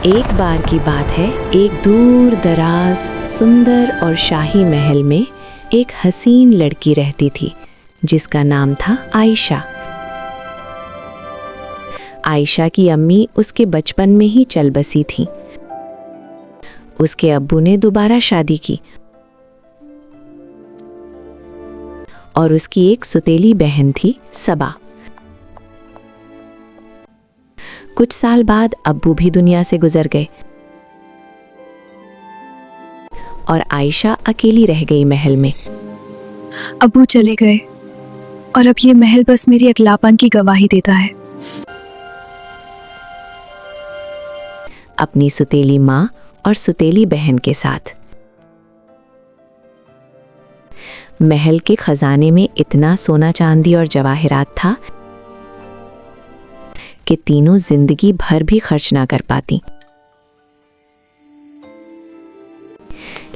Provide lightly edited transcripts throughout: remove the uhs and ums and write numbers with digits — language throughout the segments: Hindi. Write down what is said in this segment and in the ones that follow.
एक बार की बात है, एक दूर दराज सुंदर और शाही महल में एक हसीन लड़की रहती थी जिसका नाम था आयशा। आयशा की अम्मी उसके बचपन में ही चल बसी थी। उसके अब्बू ने दोबारा शादी की और उसकी एक सुतेली बहन थी सबा। कुछ साल बाद अब्बू भी दुनिया से गुजर गए और आयशा अकेली रह गई महल में। अब्बू चले गए और अब ये महल बस मेरी अकेलापन की गवाही देता है। अपनी सुतेली माँ और सुतेली बहन के साथ महल के खजाने में इतना सोना चांदी और जवाहरात था कि तीनों जिंदगी भर भी खर्च ना कर पाती।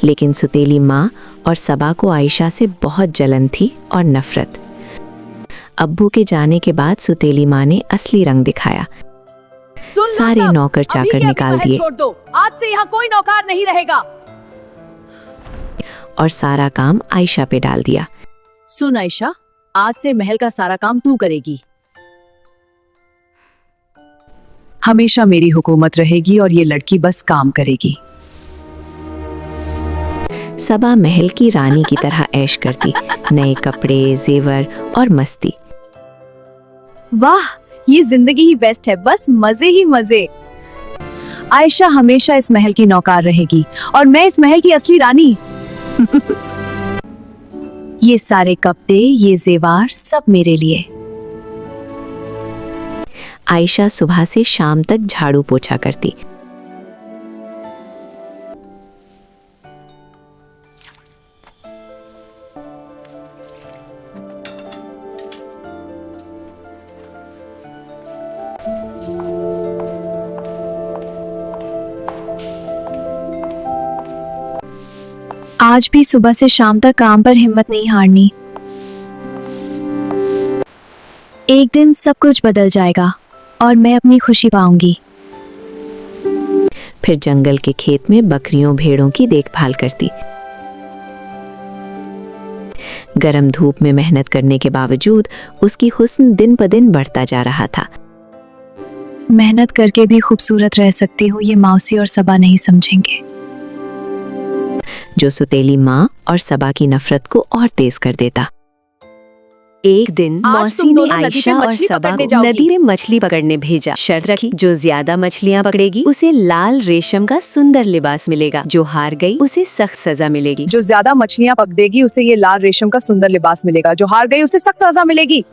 लेकिन सुतेली माँ और सबा को आयशा से बहुत जलन थी और नफरत। अब्बू के जाने के बाद सुतेली माँ ने असली रंग दिखाया। सारे नौकर चाकर निकाल दिए। छोड़ दो, आज से यहाँ कोई नौकर नहीं रहेगा। और सारा काम आयशा पे डाल दिया। सुन आयशा, आज से महल का सारा काम तू करेगी। हमेशा मेरी हुकूमत रहेगी और ये लड़की बस काम करेगी। सबा महल की रानी की तरह ऐश करती, नए कपड़े, जेवर और मस्ती। वाह, ये जिंदगी ही बेस्ट है, बस मजे ही मजे। आयशा हमेशा इस महल की नौकर रहेगी और मैं इस महल की असली रानी। ये सारे कपड़े, ये जेवर सब मेरे लिए। आयशा सुबह से शाम तक झाड़ू पोछा करती। आज भी सुबह से शाम तक काम पर हिम्मत नहीं हारनी। एक दिन सब कुछ बदल जाएगा और मैं अपनी खुशी पाऊंगी। फिर जंगल के खेत में बकरियों भेड़ों की देखभाल करती। गरम धूप में मेहनत करने के बावजूद उसकी हुस्न दिन ब दिन बढ़ता जा रहा था। मेहनत करके भी खूबसूरत रह सकती हूँ, ये मौसी और सबा नहीं समझेंगे। जो सुतेली माँ और सबा की नफरत को और तेज कर देता। एक दिन मौसी ने आयशा और सबा को नदी में मछली पकड़ने भेजा। शर्त रखी, जो ज्यादा मछलियाँ पकड़ेगी उसे लाल रेशम का सुंदर लिबास मिलेगा, जो हार गई उसे सख्त सजा मिलेगी। जो ज्यादा मछलियाँ पकड़ेगी उसे ये लाल रेशम का सुंदर लिबास मिलेगा, जो हार गई उसे सख्त सजा मिलेगी।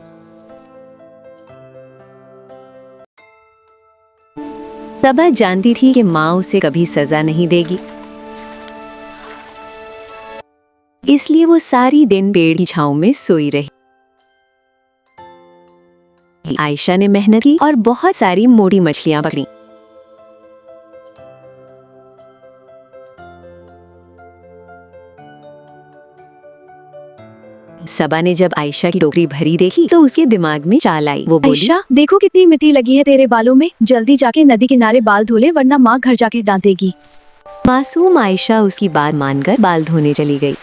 सबा जानती थी कि माँ उसे कभी सजा नहीं देगी, इसलिए वो सारी दिन पेड़ की छांव में सोई रही। आयशा ने मेहनत की और बहुत सारी मोटी मछलियां पकड़ी। सबा ने जब आयशा की टोकरी भरी देखी तो उसके दिमाग में चाल आई। वो बोली, आयशा, देखो कितनी मिट्टी लगी है तेरे बालों में, जल्दी जाके नदी किनारे बाल धो ले वरना माँ घर जाके डांटेगी। मासूम आयशा उसकी बात मानकर बाल धोने चली गई।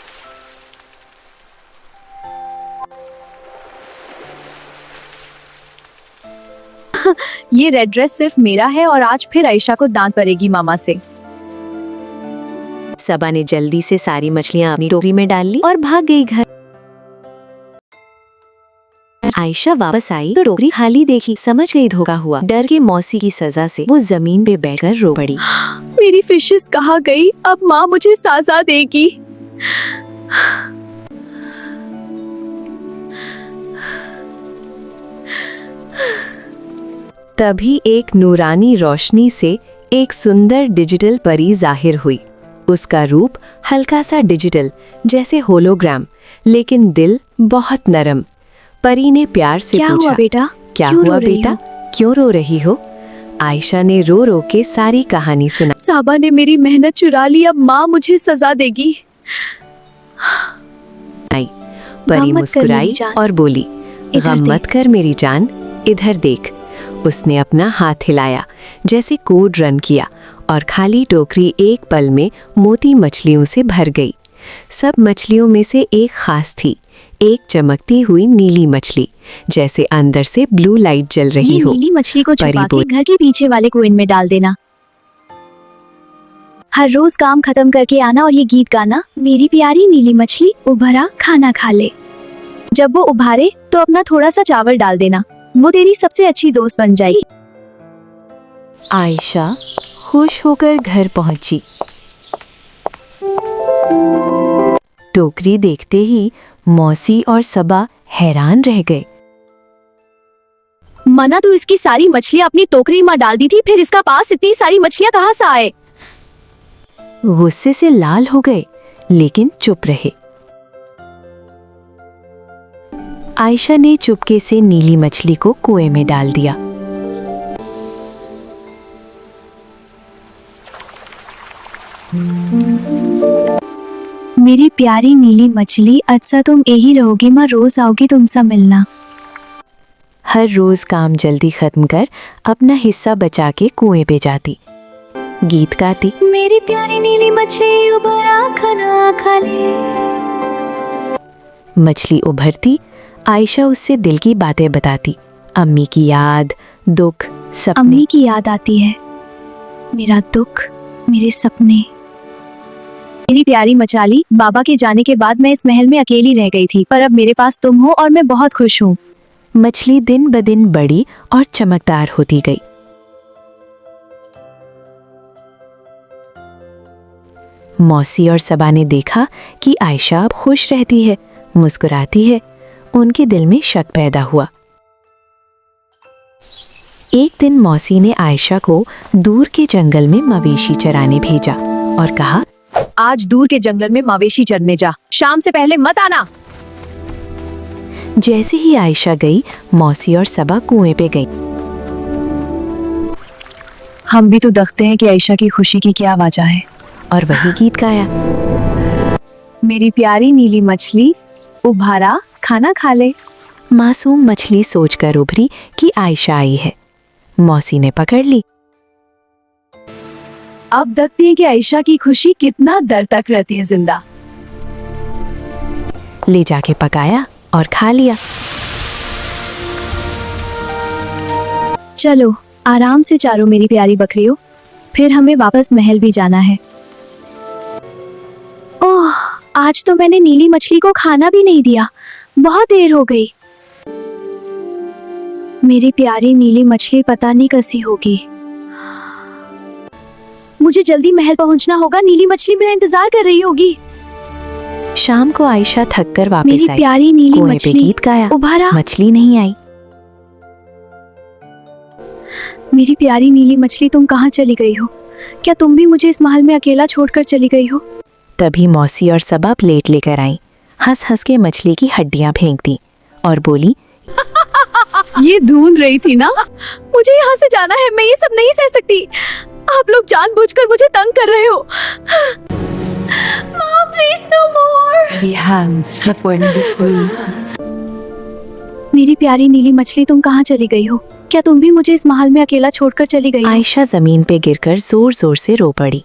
ये रेड ड्रेस सिर्फ मेरा है और आज फिर आयशा को डांट पड़ेगी मामा से। सबा ने जल्दी से सारी मछलियां अपनी टोकरी में डाल ली और भाग गई घर। आयशा वापस आई तो टोकरी खाली देखी, समझ गई धोखा हुआ। डर के मौसी की सजा से वो जमीन पे बैठकर रो पड़ी। मेरी फिशेस कहाँ गई? अब माँ मुझे सजा देगी। तभी एक नूरानी रोशनी से एक सुंदर डिजिटल परी जाहिर हुई। उसका रूप हल्का सा डिजिटल जैसे होलोग्राम, लेकिन दिल बहुत नरम। परी ने प्यार से क्या पूछा, हुआ बेटा? क्या हुआ बेटा, क्यों रो रही हो? आयशा ने रो रो के सारी कहानी सुना। सबा ने मेरी मेहनत चुरा ली, अब माँ मुझे सजा देगी। परी मुस्कुराई और बोली, गम मत कर मेरी जान, इधर देख। उसने अपना हाथ हिलाया, जैसे कोड रन किया और खाली टोकरी एक पल में मोती मछलियों से भर गई। सब मछलियों में से एक खास थी, एक चमकती हुई नीली मछली, जैसे अंदर से ब्लू लाइट जल रही ये हो। नीली मछली को छुपा परी के घर के पीछे वाले कुएं में डाल देना। हर रोज काम खत्म करके आना और ये गीत गाना, मेरी प्यारी नीली मछली उभरा खाना खा ले। जब वो उभारे तो अपना थोड़ा सा चावल डाल देना, वो तेरी सबसे अच्छी दोस्त बन जाएगी। आयशा खुश होकर घर पहुंची। टोकरी देखते ही मौसी और सबा हैरान रह गए। मना तू इसकी सारी मछलियां अपनी टोकरी में डाल दी थी, फिर इसका पास इतनी सारी मछलियां कहाँ से आए? गुस्से से लाल हो गए, लेकिन चुप रहे। आयशा ने चुपके से नीली मछली को कुएं में डाल दिया। मेरी प्यारी नीली मछली, अच्छा तुम यही रहोगी, मैं रोज आऊंगी तुमसे मिलना। हर रोज काम जल्दी खत्म कर अपना हिस्सा बचा के कुएं पे जाती, गीत गाती। मेरी प्यारी नीली मछली उभरा खाना खा ले। मछली उभरती, आयशा उससे दिल की बातें बताती, अम्मी की याद, दुख, सपने। अम्मी की याद आती है, मेरा दुख, मेरे सपने। मेरी प्यारी मछली, बाबा के जाने के बाद मैं इस महल में अकेली रह गई थी, पर अब मेरे पास तुम हो और मैं बहुत खुश हूँ। मछली दिन ब दिन बड़ी और चमकदार होती गई। मौसी और सबा ने देखा कि आयशा अब खुश रहती है, मुस्कुराती है। उनके दिल में शक पैदा हुआ। एक दिन मौसी ने आयशा को दूर के जंगल में मवेशी चराने भेजा और कहा, आज दूर के जंगल में मवेशी चरने जा, शाम से पहले मत आना। जैसे ही आयशा गई, मौसी और सबा कुएं पे गई। हम भी तो देखते हैं कि आयशा की खुशी की क्या वजह है। और वही गीत गाया, मेरी प्यारी नीली मछली उभारा खाना खा ले। मासूम मछली सोचकर उभरी कि आयशा आई है। मौसी ने पकड़ ली। अब देखते हैं कि आयशा की खुशी कितना देर तक रहती है जिंदा। ले जाके पकाया और खा लिया। चलो आराम से चारो मेरी प्यारी बकरियों, फिर हमें वापस महल भी जाना है। ओह, आज तो मैंने नीली मछली को खाना भी नहीं दिया, बहुत देर हो गई। मेरी प्यारी नीली मछली पता नहीं कैसी होगी। मुझे जल्दी महल पहुंचना होगा, नीली मछली मेरा इंतजार कर रही होगी। शाम को आयशा थक कर वापस मेरी आई। प्यारी नीली कुएं पे मछली गीत गाया, उभारा। मछली नहीं आई। मेरी प्यारी नीली मछली, तुम कहाँ चली गई हो? क्या तुम भी मुझे इस महल में अकेला छोड़कर चली गई हो? तभी मौसी और सबा प्लेट लेकर आई, हंस हंस के मछली की हड्डियां फेंक दी और बोली, ये ढूंढ रही थी ना। मुझे यहाँ से जाना है, मैं ये सब नहीं सह सकती। आप लोग जानबूझकर मुझे तंग कर रहे हो। माँ, प्लीज नो मोर। मेरी प्यारी नीली मछली, तुम कहाँ चली गई हो? क्या तुम भी मुझे इस महल में अकेला छोड़कर चली गई हो? आयशा जमीन पे गिरकर जोर जोर से रो पड़ी।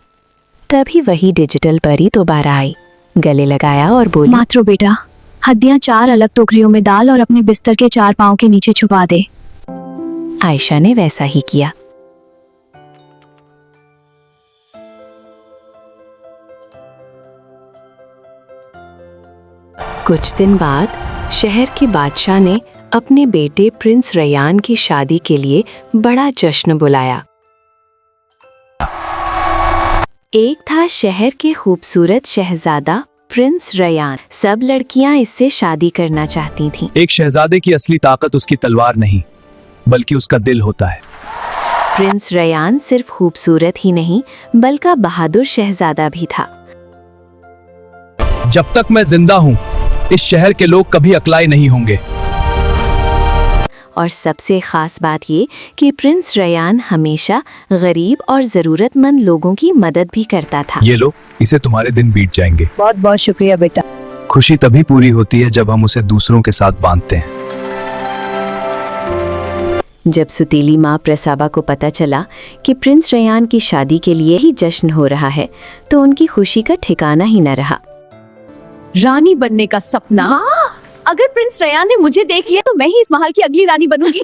तभी वही डिजिटल परी दोबारा आई, गले लगाया और बोली, मात्रो बेटा, हड्डियाँ 4 अलग टोकरियों में डाल और अपने बिस्तर के 4 पाँव के नीचे छुपा दे। आयशा ने वैसा ही किया। कुछ दिन बाद शहर के बादशाह ने अपने बेटे प्रिंस रयान की शादी के लिए बड़ा जश्न बुलाया। एक था शहर के खूबसूरत शहजादा प्रिंस रयान। सब लड़कियां इससे शादी करना चाहती थीं। एक शहजादे की असली ताकत उसकी तलवार नहीं, बल्कि उसका दिल होता है। प्रिंस रयान सिर्फ खूबसूरत ही नहीं, बल्कि बहादुर शहजादा भी था। जब तक मैं जिंदा हूँ, इस शहर के लोग कभी अकलाए नहीं होंगे। और सबसे खास बात ये कि प्रिंस रयान हमेशा गरीब और जरूरतमंद लोगों की मदद भी करता था। ये लो, इसे तुम्हारे दिन बीत जाएंगे। बहुत बहुत शुक्रिया बेटा। खुशी तभी पूरी होती है जब हम उसे दूसरों के साथ बांधते हैं। जब सुतीली माँ प्रसाबा को पता चला कि प्रिंस रयान की शादी के लिए ही जश्न हो रहा है तो उनकी खुशी का ठिकाना ही न रहा। रानी बनने का सपना? अगर प्रिंस रयान ने मुझे देख लिया तो मैं ही इस महल की अगली रानी बनूंगी।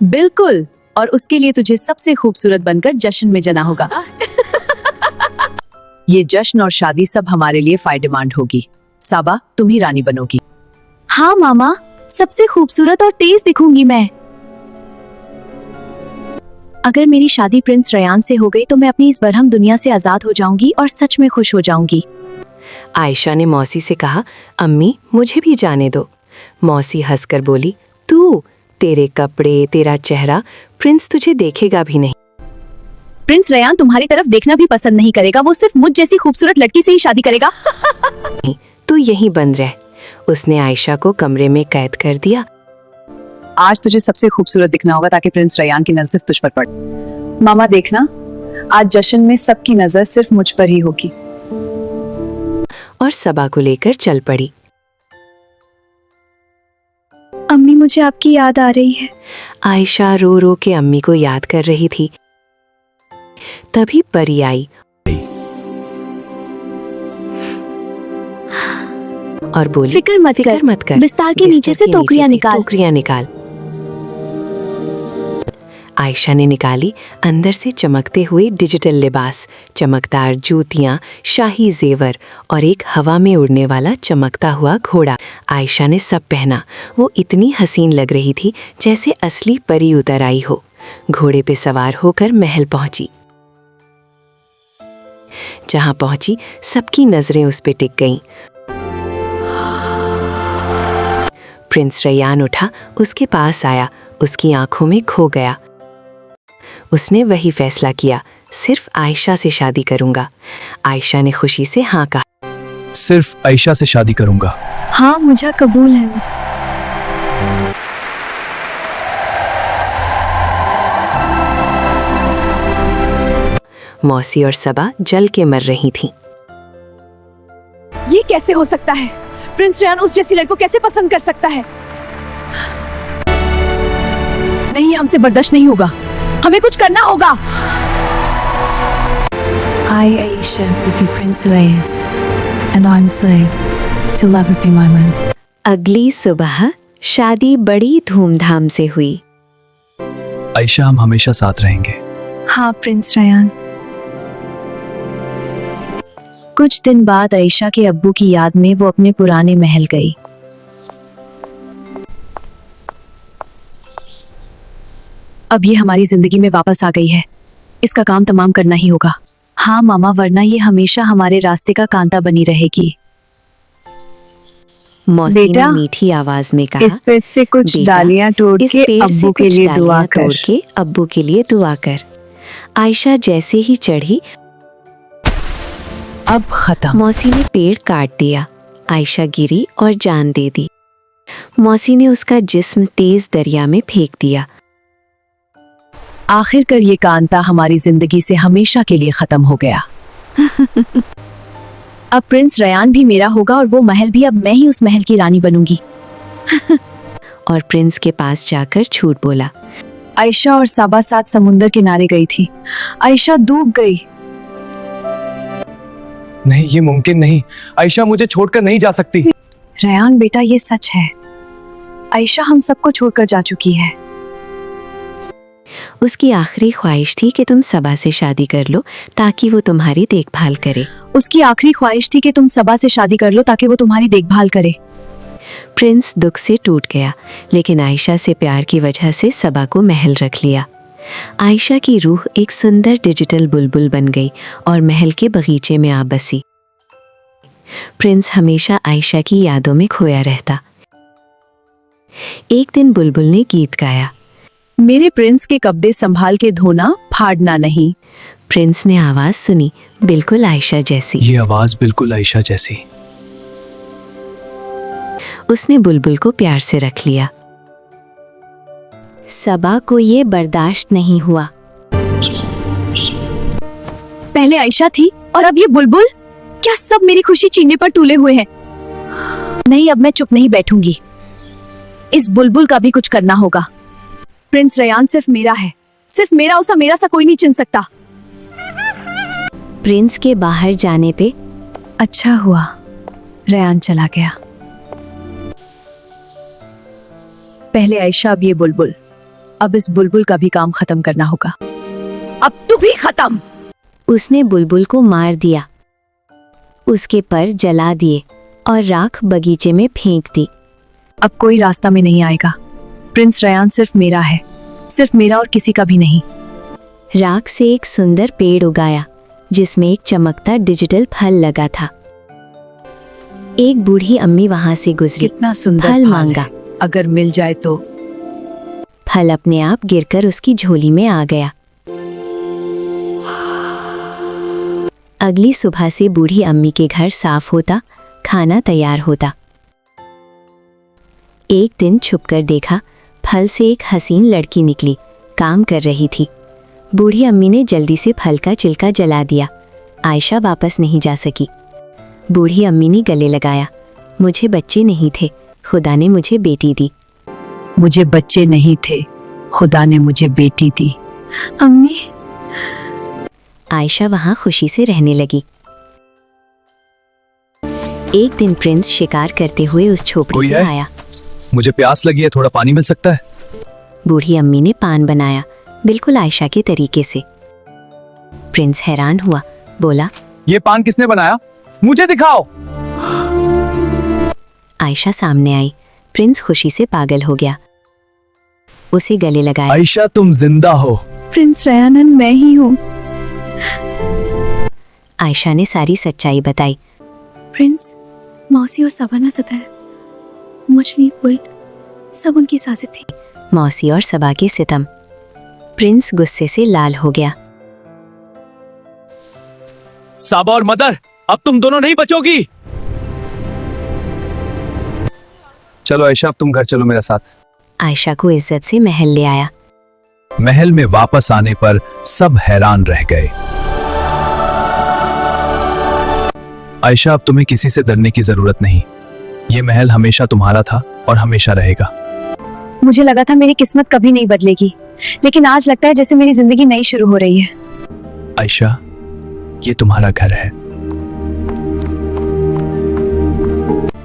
बिल्कुल, और उसके लिए तुझे सबसे खूबसूरत बनकर जश्न में जाना होगा। ये जश्न और शादी सब हमारे लिए फायदेमंद होगी। साबा, तुम ही रानी बनोगी। हाँ मामा, सबसे खूबसूरत और तेज दिखूंगी मैं। अगर मेरी शादी प्रिंस रयान से हो गई तो मैं अपनी इस बरहम दुनिया से आजाद हो जाऊंगी और सच में खुश हो जाऊंगी। आयशा ने मौसी से कहा, अम्मी मुझे भी जाने दो। मौसी हंसकर बोली, तू, तेरे कपड़े, तेरा चेहरा, प्रिंस तुझे देखेगा भी नहीं। प्रिंस रयान तुम्हारी तरफ देखना भी पसंद नहीं करेगा, वो सिर्फ मुझ जैसी खूबसूरत लड़की से ही शादी करेगा। तू यहीं बंद रह। उसने आयशा को कमरे में कैद कर दिया। आज तुझे सबसे खूबसूरत दिखना होगा ताकि प्रिंस रयान की नजर सिर्फ तुझ पर पड़े। मामा देखना, आज जश्न में सबकी नजर सिर्फ मुझ पर ही होगी। और सबा को लेकर चल पड़ी। अम्मी, मुझे आपकी याद आ रही है। आयशा रो रो के अम्मी को याद कर रही थी। तभी परी आई और बोली, फिक्र मत कर, बिस्तार के नीचे से टोकरियां निकाल। आयशा ने निकाली अंदर से चमकते हुए डिजिटल लिबास, चमकदार जूतियां, शाही जेवर और एक हवा में उड़ने वाला चमकता हुआ घोड़ा। आयशा ने सब पहना। वो इतनी हसीन लग रही थी जैसे असली परी उतर आई हो। घोड़े पे सवार होकर महल पहुंची। जहां पहुंची सबकी नजरें उस पे टिक गईं। प्रिंस रयान उठा, उसके पास आया, उसकी आंखों में खो गया। उसने वही फैसला किया, सिर्फ आयशा से शादी करूंगा। आयशा ने खुशी से हाँ कहा। सिर्फ आयशा से शादी करूंगा। हाँ, मुझे कबूल है। मौसी और सबा जल के मर रही थीं। ये कैसे हो सकता है? प्रिंस रयान उस जैसी लड़को कैसे पसंद कर सकता है? नहीं, हमसे बर्दाश्त नहीं होगा, हमें कुछ करना होगा। I, Aisha, with you, Prince Reyes, and I'm saying to love be my man. अगली सुबह शादी बड़ी धूमधाम से हुई। आयशा, हम हमेशा साथ रहेंगे। हाँ प्रिंस रयान। कुछ दिन बाद आयशा के अब्बू की याद में वो अपने पुराने महल गई। अब ये हमारी जिंदगी में वापस आ गई है, इसका काम तमाम करना ही होगा। हाँ मामा, वरना ये हमेशा हमारे रास्ते का कांटा बनी रहेगी। मौसी ने बेटा, मीठी आवाज में कहा, इस पेड़ से कुछ बेटा, डालियां तोड़ इस के पेड़ से अब्बू के कुछ लिए डालियां दुआ तोड़ कर। के अब्बू के लिए दुआ कर। आयशा जैसे ही चढ़ी, अब खत्म। मौसी ने पेड़ काट दिया। आयशा गिरी और जान दे दी। मौसी ने उसका जिस्म तेज दरिया में फेंक दिया। आखिरकार ये कांता हमारी जिंदगी से हमेशा के लिए खत्म हो गया। अब प्रिंस रयान भी मेरा होगा और वो महल भी, अब मैं ही उस महल की रानी बनूंगी। और प्रिंस के पास जाकर झूठ बोला। आयशा और साबा साथ समुंदर किनारे गई थी। आयशा डूब गई। नहीं, ये मुमकिन नहीं। आयशा मुझे छोड़कर नहीं जा सकती। रयान बेटा, ये सच है। आयशा हम सबको छोड़कर जा चुकी है। उसकी आखिरी ख्वाहिश थी कि तुम सबा से शादी कर लो ताकि वो तुम्हारी देखभाल करे। उसकी आखिरी ख्वाहिश थी कि तुम सबा से शादी कर लो ताकि वो तुम्हारी देखभाल करे। प्रिंस दुख से टूट गया, लेकिन आयशा से प्यार की वजह से सबा को महल रख लिया। आयशा की रूह एक सुंदर डिजिटल बुलबुल बन गई और महल के बगीचे में आ बसी। प्रिंस हमेशा आयशा की यादों में खोया रहता। एक दिन बुलबुल ने गीत गाया, मेरे प्रिंस के कपड़े संभाल के धोना, फाड़ना नहीं। प्रिंस ने आवाज सुनी, बिल्कुल आयशा जैसी। ये आवाज बिल्कुल आयशा जैसी। उसने बुलबुल को प्यार से रख लिया। सबा को ये बर्दाश्त नहीं हुआ। पहले आयशा थी और अब ये बुलबुल, क्या सब मेरी खुशी छीनने पर तुले हुए हैं? नहीं, अब मैं चुप नहीं बैठूंगी। इस बुलबुल का भी कुछ करना होगा। प्रिंस रयान सिर्फ मेरा है, सिर्फ मेरा, उसा मेरा सा कोई नहीं चिन सकता। प्रिंस के बाहर जाने पे अच्छा हुआ रयान चला गया। पहले आयशा, अब ये बुलबुल। अब इस बुलबुल का भी काम खत्म करना होगा। अब तू भी खत्म। उसने बुलबुल को मार दिया, उसके पर जला दिए और राख बगीचे में फेंक दी। अब कोई रास्ता में नहीं आएगा। प्रिंस रयान सिर्फ मेरा है, सिर्फ मेरा और किसी का भी नहीं। राख से एक सुंदर पेड़ उगाया जिसमें एक चमकता डिजिटल फल लगा था। एक बूढ़ी अम्मी वहां से गुजरी, कितना सुंदर फल फल मांगा। है, अगर मिल जाए तो। फल अपने आप गिरकर उसकी झोली में आ गया। अगली सुबह से बूढ़ी अम्मी के घर साफ होता, खाना तैयार होता। एक दिन छुपकर देखा, फल से एक हसीन लड़की निकली, काम कर रही थी। बूढ़ी अम्मी ने जल्दी से फल का छिलका जला दिया। आयशा वापस नहीं जा सकी। बूढ़ी अम्मी ने गले लगाया, मुझे बच्चे नहीं थे, खुदा ने मुझे बेटी दी। मुझे बच्चे नहीं थे, खुदा ने मुझे बेटी दी। अम्मी। आयशा वहां खुशी से रहने लगी। एक दिन प्रिंस शिकार करते हुए उस झोपड़ी कोई में है? आया। मुझे प्यास लगी है, थोड़ा पानी मिल सकता है? बूढ़ी अम्मी ने पान बनाया, बिल्कुल आयशा के तरीके से। प्रिंस हैरान हुआ, बोला, ये पान किसने बनाया? मुझे दिखाओ। आयशा सामने आई। प्रिंस खुशी से पागल हो गया, उसे गले लगाया। आयशा, तुम जिंदा हो। प्रिंस रयान मैं ही हूँ। आयशा ने सारी सच्चाई बताई। प्रिंस, मौसी और सबा सता है, मछली उल्ट, सब उनकी साजिश थी। मौसी और सबा के सितम। प्रिंस गुस्से से लाल हो गया। साबा और मदर, अब तुम दोनों नहीं बचोगी। चलो आयशा, अब तुम घर चलो मेरे साथ। आयशा को इज्जत से महल ले आया। महल में वापस आने पर सब हैरान रह गए। आयशा, अब तुम्हें किसी से डरने की जरूरत नहीं। ये महल हमेशा तुम्हारा था और हमेशा रहेगा। मुझे लगा था मेरी किस्मत कभी नहीं बदलेगी, लेकिन आज लगता है जैसे मेरी जिंदगी नई शुरू हो रही है। आयशा, ये तुम्हारा घर है।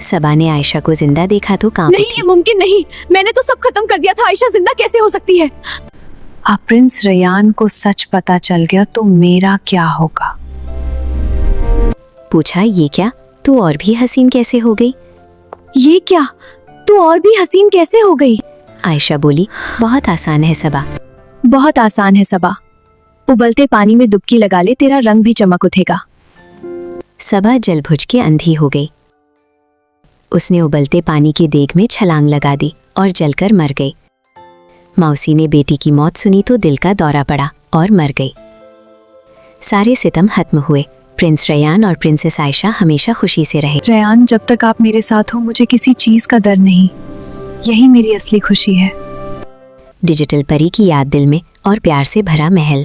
सबा ने आयशा को जिंदा देखा तो कांप नहीं, उठी। ये मुमकिन नहीं। मैंने तो सब खत्म कर दिया था। आयशा जिंदा कैसे हो सकती है? अब प्रिंस रयान को सच पता चल गया तो मेरा क्या होगा? पूछा, ये क्या, तू और भी हसीन कैसे हो गई? ये क्या, तू और भी हसीन कैसे हो गई? आयशा बोली, बहुत आसान है सबा। बहुत आसान है सबा। उबलते पानी में डुबकी लगा ले, तेरा रंग भी चमक उठेगा। सबा जल भुज के अंधी हो गई। उसने उबलते पानी की देग में छलांग लगा दी और जलकर मर गई। मौसी ने बेटी की मौत सुनी तो दिल का दौरा पड़ा और मर गई। सारे सितम खत्म हुए। प्रिंस रयान और प्रिंसेस आयशा हमेशा खुशी से रहे। रयान, जब तक आप मेरे साथ हो मुझे किसी चीज का डर नहीं। यही मेरी असली खुशी है। डिजिटल परी की याद दिल में और प्यार से भरा महल।